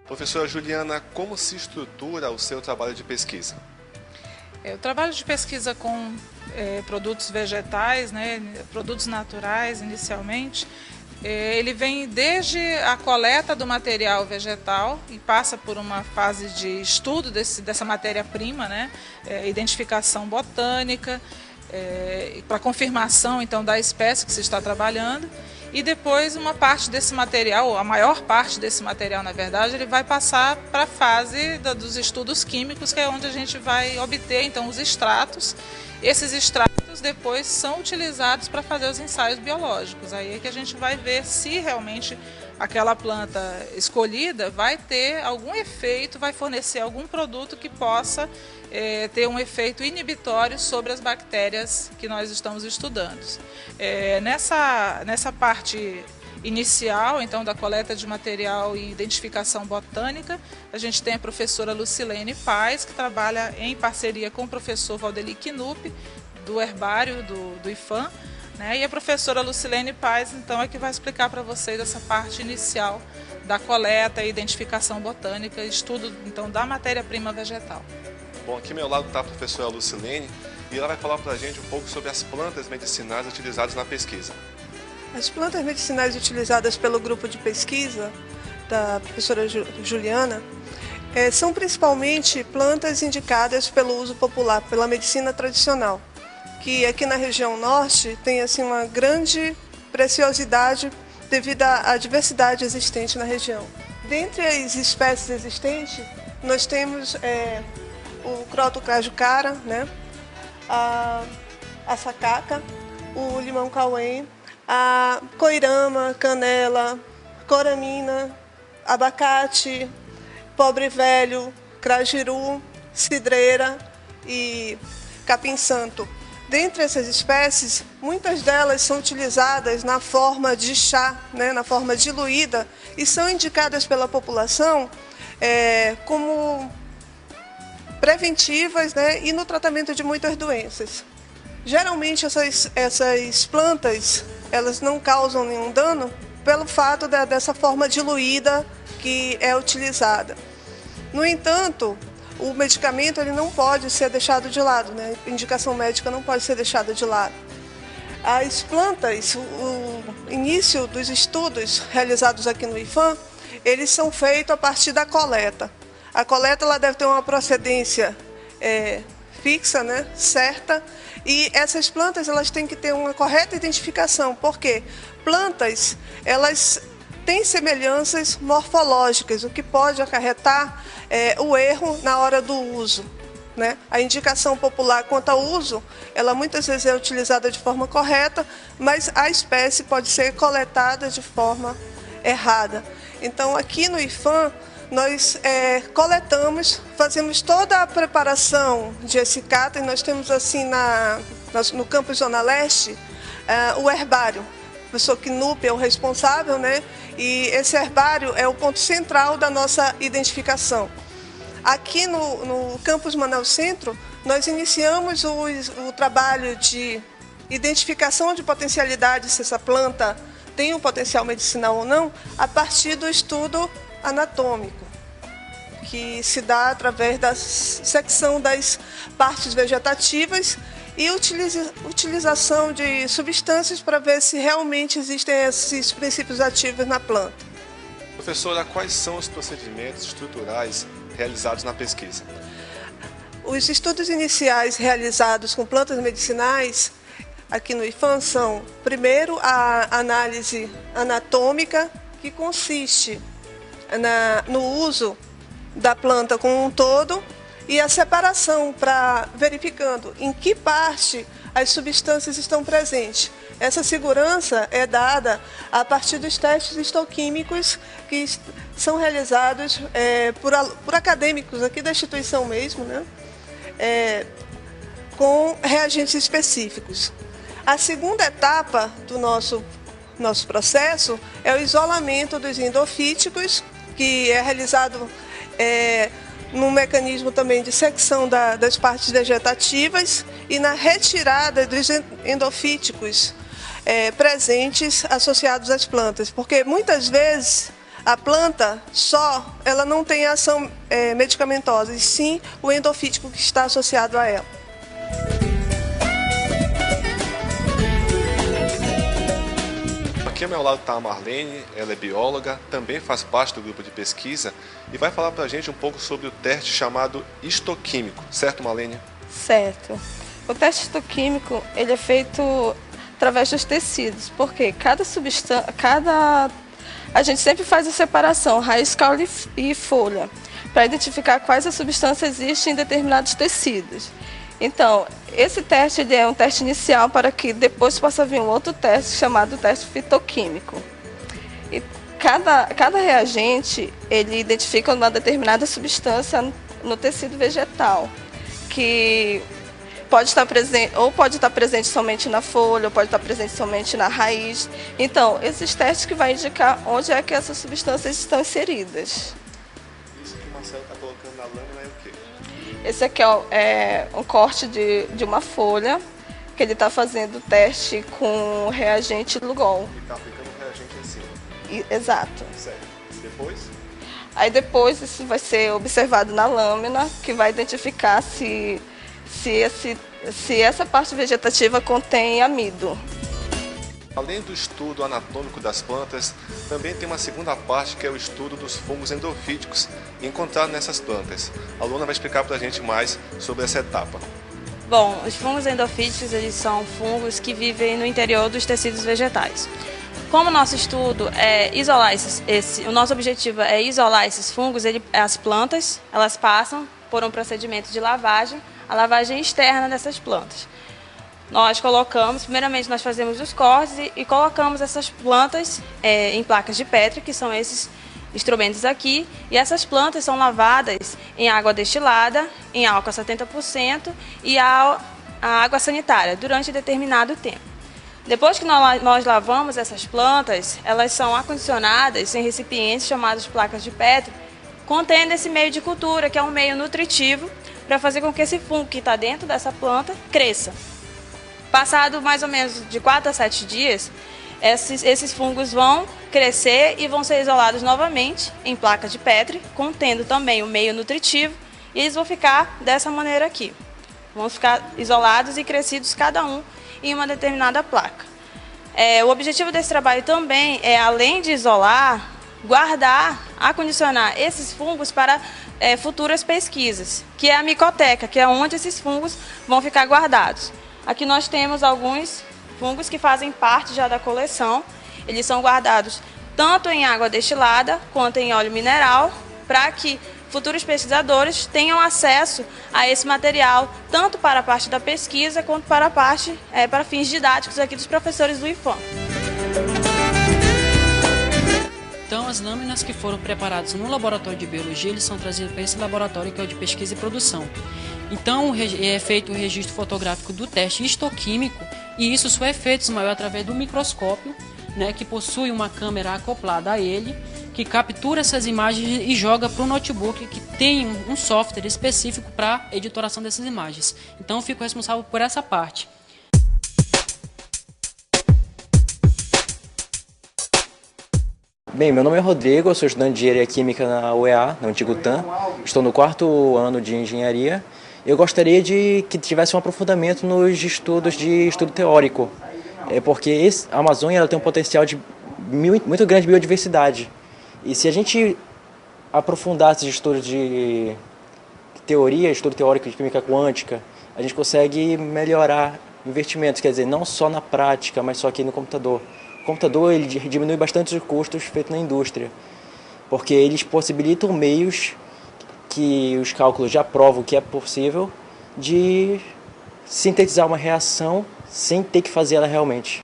Professora Juliana, como se estrutura o seu trabalho de pesquisa? O trabalho de pesquisa com produtos vegetais, né, produtos naturais inicialmente, ele vem desde a coleta do material vegetal e passa por uma fase de estudo dessa matéria-prima, né, identificação botânica, para confirmação então da espécie que se está trabalhando. E depois uma parte desse material, a maior parte desse material, na verdade, ele vai passar para a fase dos estudos químicos, que é onde a gente vai obter então os extratos. Esses extratos depois são utilizados para fazer os ensaios biológicos. Aí é que a gente vai ver se realmente aquela planta escolhida vai ter algum efeito, vai fornecer algum produto que possa ter um efeito inibitório sobre as bactérias que nós estamos estudando. Nessa parte inicial, então, da coleta de material e identificação botânica, a gente tem a professora Lucilene Paes, que trabalha em parceria com o professor Valdeli Knupp, do herbário do IFAM, né? E a professora Lucilene Paes, então, é que vai explicar para vocês essa parte inicial da coleta e identificação botânica, estudo, então, da matéria-prima vegetal. Bom, aqui ao meu lado está a professora Lucilene e ela vai falar para a gente um pouco sobre as plantas medicinais utilizadas na pesquisa. As plantas medicinais utilizadas pelo grupo de pesquisa da professora Juliana são principalmente plantas indicadas pelo uso popular, pela medicina tradicional, que aqui na região norte tem assim, uma grande preciosidade devido à diversidade existente na região. Dentre as espécies existentes, nós temos o croto crajucara, né? A sacaca, o limão cauém, a coirama, canela, coramina, abacate, pobre velho, crajiru, cidreira e capim-santo. Dentre essas espécies, muitas delas são utilizadas na forma de chá, né, na forma diluída, e são indicadas pela população como preventivas, né, e no tratamento de muitas doenças. Geralmente essas plantas elas não causam nenhum dano pelo fato dessa forma diluída que é utilizada. No entanto, o medicamento ele não pode ser deixado de lado, né? A indicação médica não pode ser deixada de lado. As plantas, o início dos estudos realizados aqui no IFAM, eles são feitos a partir da coleta. A coleta ela deve ter uma procedência fixa, né? Certa, e essas plantas elas têm que ter uma correta identificação, porque plantas elas têm semelhanças morfológicas, o que pode acarretar o erro na hora do uso, né? A indicação popular quanto ao uso, ela muitas vezes é utilizada de forma correta, mas a espécie pode ser coletada de forma errada. Então, aqui no IFAM, nós coletamos, fazemos toda a preparação de essicata, e nós temos assim no campus Zona Leste o herbário. O professor Knupp é o responsável, né? E esse herbário é o ponto central da nossa identificação. Aqui no campus Manaus Centro, nós iniciamos o trabalho de identificação de potencialidade, se essa planta tem um potencial medicinal ou não, a partir do estudo anatômico, que se dá através da secção das partes vegetativas e utilização de substâncias para ver se realmente existem esses princípios ativos na planta. Professora, quais são os procedimentos estruturais realizados na pesquisa? Os estudos iniciais realizados com plantas medicinais aqui no IFAM são, primeiro, a análise anatômica, que consiste no uso da planta como um todo, e a separação para verificando em que parte as substâncias estão presentes. Essa segurança é dada a partir dos testes histoquímicos que são realizados por acadêmicos aqui da instituição mesmo, né? Com reagentes específicos. A segunda etapa do nosso processo é o isolamento dos endofíticos, que é realizado num mecanismo também de secção das partes vegetativas e na retirada dos endofíticos presentes associados às plantas, porque muitas vezes A planta só, ela não tem ação medicamentosa, e sim o endofítico que está associado a ela. Aqui ao meu lado está a Marlene, ela é bióloga, também faz parte do grupo de pesquisa e vai falar para a gente um pouco sobre o teste chamado histoquímico, certo, Marlene? Certo. O teste histoquímico, ele é feito através dos tecidos, porque cada substância, a gente sempre faz a separação, raiz, caule e folha, para identificar quais as substâncias existem em determinados tecidos. Então, esse teste ele é um teste inicial para que depois possa vir um outro teste chamado teste fitoquímico. E cada reagente, ele identifica uma determinada substância no tecido vegetal, que pode estar presente, ou pode estar presente somente na folha, ou pode estar presente somente na raiz. Então, esses testes que vai indicar onde é que essas substâncias estão inseridas. Isso que o Marcelo está colocando na lâmina é o quê? Esse aqui é um corte de uma folha, que ele está fazendo o teste com reagente Lugol. E está aplicando o reagente em cima. Exato. Certo. E depois? Aí depois isso vai ser observado na lâmina, que vai identificar se essa parte vegetativa contém amido. Além do estudo anatômico das plantas, também tem uma segunda parte que é o estudo dos fungos endofíticos encontrados nessas plantas. A Luna vai explicar para a gente mais sobre essa etapa. Bom, os fungos endofíticos eles são fungos que vivem no interior dos tecidos vegetais. Como o nosso estudo é isolar o nosso objetivo é isolar esses fungos, as plantas elas passam por um procedimento de lavagem, a lavagem externa dessas plantas. Nós primeiramente nós fazemos os cortes e colocamos essas plantas em placas de Petri, que são esses instrumentos aqui, e essas plantas são lavadas em água destilada, em álcool a 70% e a água sanitária durante determinado tempo. Depois que nós lavamos essas plantas, elas são acondicionadas em recipientes chamados placas de Petri, contendo esse meio de cultura, que é um meio nutritivo, para fazer com que esse fungo que está dentro dessa planta cresça. Passado mais ou menos de 4 a 7 dias, esses fungos vão crescer e vão ser isolados novamente em placas de Petri, contendo também o meio nutritivo, e eles vão ficar dessa maneira aqui. Vão ficar isolados e crescidos cada um em uma determinada placa. O objetivo desse trabalho também é, além de isolar, guardar, acondicionar esses fungos para futuras pesquisas, que é a micoteca, que é onde esses fungos vão ficar guardados. Aqui nós temos alguns fungos que fazem parte já da coleção. Eles são guardados tanto em água destilada quanto em óleo mineral, para que futuros pesquisadores tenham acesso a esse material, tanto para a parte da pesquisa quanto para a parte para fins didáticos aqui dos professores do IFAM. Então, as lâminas que foram preparadas no laboratório de biologia, eles são trazidos para esse laboratório que é o de pesquisa e produção. Então, é feito o registro fotográfico do teste histoquímico, e isso só é feito, Ismael, através do microscópio, né, que possui uma câmera acoplada a ele, que captura essas imagens e joga para o notebook, que tem um software específico para editoração dessas imagens. Então, eu fico responsável por essa parte. Bem, meu nome é Rodrigo, eu sou estudante de Engenharia Química na UEA, na antigo TAM. Estou no 4º ano de Engenharia. Eu gostaria de que tivesse um aprofundamento nos estudos de estudo teórico, porque a Amazônia ela tem um potencial de muito grande biodiversidade. E se a gente aprofundasse os estudos de teoria, estudo teórico de química quântica, a gente consegue melhorar investimentos, quer dizer, não só na prática, mas só aqui no computador. O computador ele diminui bastante os custos feitos na indústria, porque eles possibilitam meios que os cálculos já provam que é possível de sintetizar uma reação sem ter que fazer ela realmente.